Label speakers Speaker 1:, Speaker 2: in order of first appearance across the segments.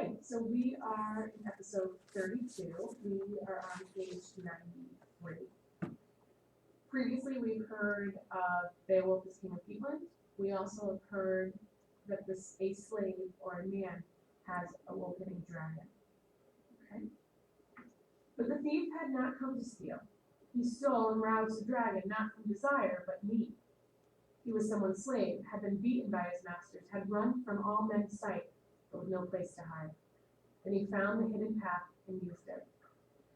Speaker 1: Okay, so we are in episode 32. We are on page 93. Previously, we've heard of Beowulf, the king of Peatland. We also have heard that a slave or a man has awoken a dragon. Okay? But the thief had not come to steal. He stole and roused the dragon, not from desire, but need. He was someone's slave, had been beaten by his masters, had run from all men's sight, but with no place to hide. Then he found the hidden path and used it.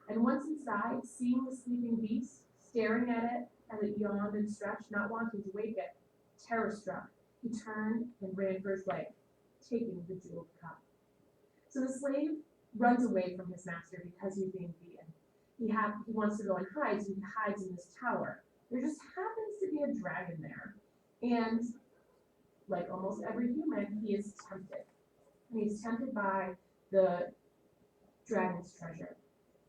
Speaker 1: And once inside, seeing the sleeping beast, staring at it as it yawned and stretched, not wanting to wake it, terror-struck, he turned and ran for his life, taking the jeweled cup. So the slave runs away from his master because he's being beaten. He wants to go and hide, so he hides in this tower. There just happens to be a dragon there. And like almost every human, he is tempted. And he's tempted by the dragon's treasure.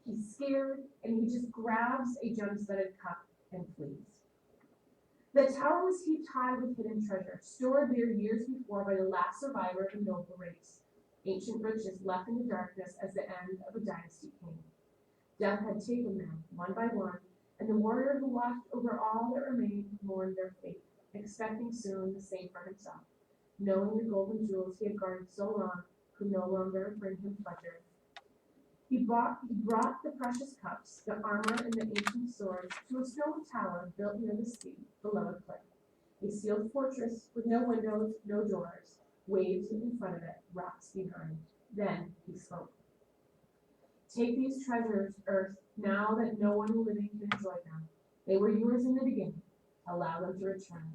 Speaker 1: He's scared, and he just grabs a gem-studded cup and flees. The tower was heaped high with hidden treasure, stored there years before by the last survivor of a noble race. Ancient riches left in the darkness as the end of a dynasty came. Death had taken them, one by one, and the warrior who watched over all that remained mourned their fate, expecting soon the same for himself, knowing the golden jewels he had guarded so long could no longer bring him pleasure. He brought the precious cups, the armor, and the ancient swords to a stone tower built near the sea, below a cliff. A sealed fortress with no windows, no doors, waves in front of it, rocks behind. Then he spoke. Take these treasures, Earth, now that no one living can enjoy them. They were yours in the beginning. Allow them to return.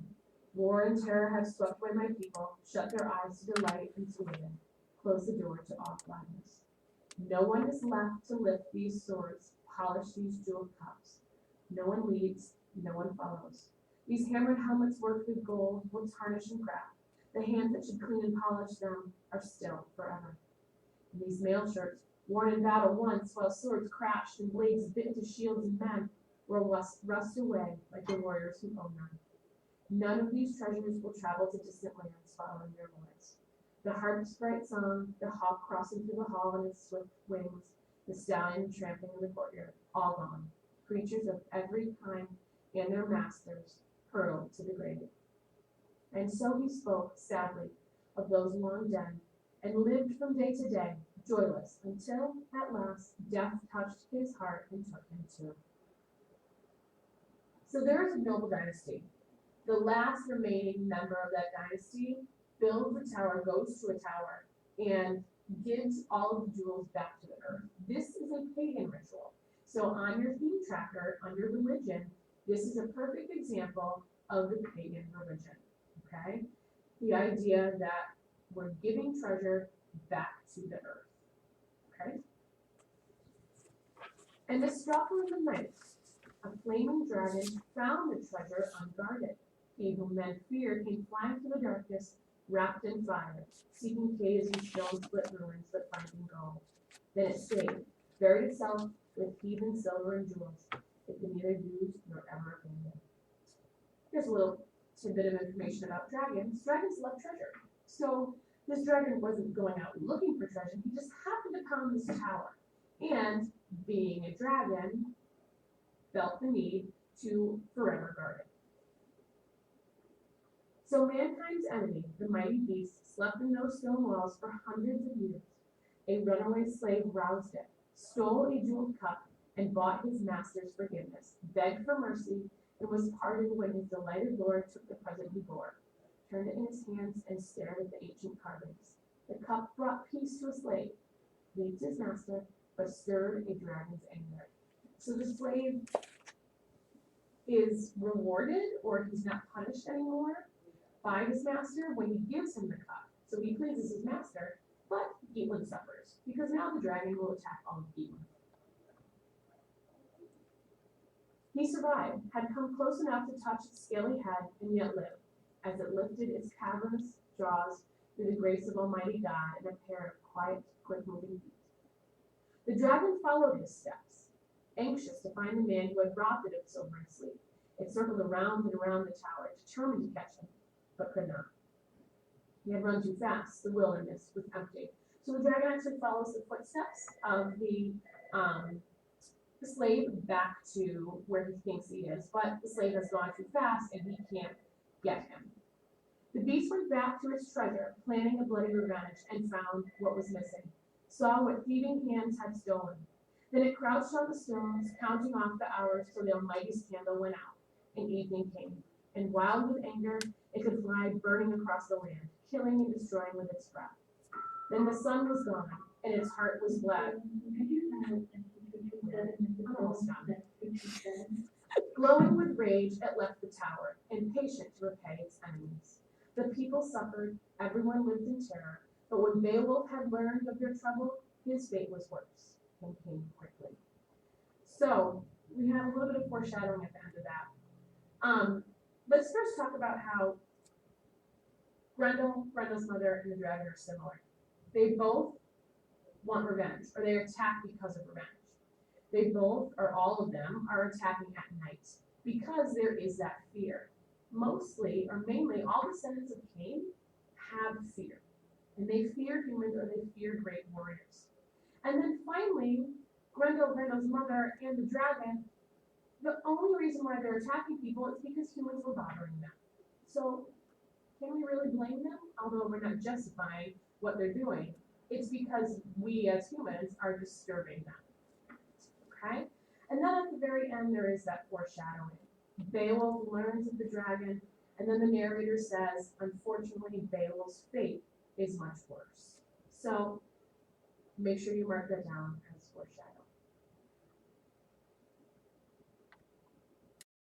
Speaker 1: War and terror have swept away my people, shut their eyes to delight and to within, close the door to all gladness. No one is left to lift these swords, polish these jeweled cups. No one leads, no one follows. These hammered helmets worked with gold will tarnish and crack. The hands that should clean and polish them are still forever. And these mail shirts, worn in battle once, while swords crashed and blades bit into shields and men, will rust away like the warriors who own them. None of these treasures will travel to distant lands following their lords. The harp's bright song, the hawk crossing through the hall on its swift wings, the stallion tramping in the courtyard, all gone. Creatures of every kind and their masters hurled to the grave. And so he spoke sadly of those long dead, and lived from day to day, joyless, until at last death touched his heart and took him too. So there is a noble dynasty. The last remaining member of that dynasty builds a tower, goes to a tower, and gives all of the jewels back to the earth. This is a pagan ritual. So on your theme tracker, under religion, this is a perfect example of the pagan religion, okay? The idea that we're giving treasure back to the earth, okay? And the struck of the night, a flaming dragon found the treasure unguarded. He whom men feared came flying through the darkness, wrapped in fire, seeking caves and stone split ruins, but finding gold. Then it stayed, buried itself with heathen silver and jewels. It could neither use nor ever abandon. Here's a little tidbit of information about dragons. Dragons love treasure. So this dragon wasn't going out looking for treasure. He just happened upon this tower. And being a dragon, felt the need to forever guard it. So mankind's enemy, the mighty beast, slept in those stone walls for hundreds of years. A runaway slave roused it, stole a jeweled cup, and bought his master's forgiveness, begged for mercy, and was pardoned when his delighted lord took the present he bore, turned it in his hands, and stared at the ancient carvings. The cup brought peace to a slave, pleased his master, but stirred a dragon's anger. So the slave is rewarded, or he's not punished anymore, by his master when he gives him the cup. So he pleases his master, but Peatland suffers, because now the dragon will attack all of Peatland. He survived, had come close enough to touch its scaly head, and yet lived, as it lifted its cavernous jaws through the grace of Almighty God in a pair of quiet, quick-moving feet. The dragon followed his steps, anxious to find the man who had robbed it of silver and sleep. It circled around and around the tower, determined to catch him, but could not. He had run too fast, the wilderness was empty. So the dragon actually follows the footsteps of the slave back to where he thinks he is, but the slave has gone too fast and he can't get him. The beast went back to its treasure, planning a bloody revenge, and found what was missing, saw what thieving hands had stolen. Then it crouched on the stones, counting off the hours till the Almighty's candle went out, and evening came. And wild with anger, it could fly burning across the land, killing and destroying with its breath. Then the sun was gone, and its heart was glad. Almost done. Glowing with rage, it left the tower, impatient to repay its enemies. The people suffered, everyone lived in terror, but when Beowulf had learned of their trouble, his fate was worse, and came quickly. So, we have a little bit of foreshadowing at the end of that. Let's first talk about how Grendel's mother, and the dragon are similar. They both want revenge, or they attack because of revenge. They both, or all of them, are attacking at night because there is that fear. Mostly, or mainly, all descendants of Cain have fear. And they fear humans, or they fear great warriors. And then finally, Grendel's mother, and the dragon, the only reason why they're attacking people is because humans were bothering them. So, can we really blame them? Although we're not justifying what they're doing. It's because we as humans are disturbing them. Okay? And then at the very end, there is that foreshadowing. Beowulf learns of the dragon, and then the narrator says, unfortunately, Beowulf's fate is much worse. So, make sure you mark that down as foreshadowing.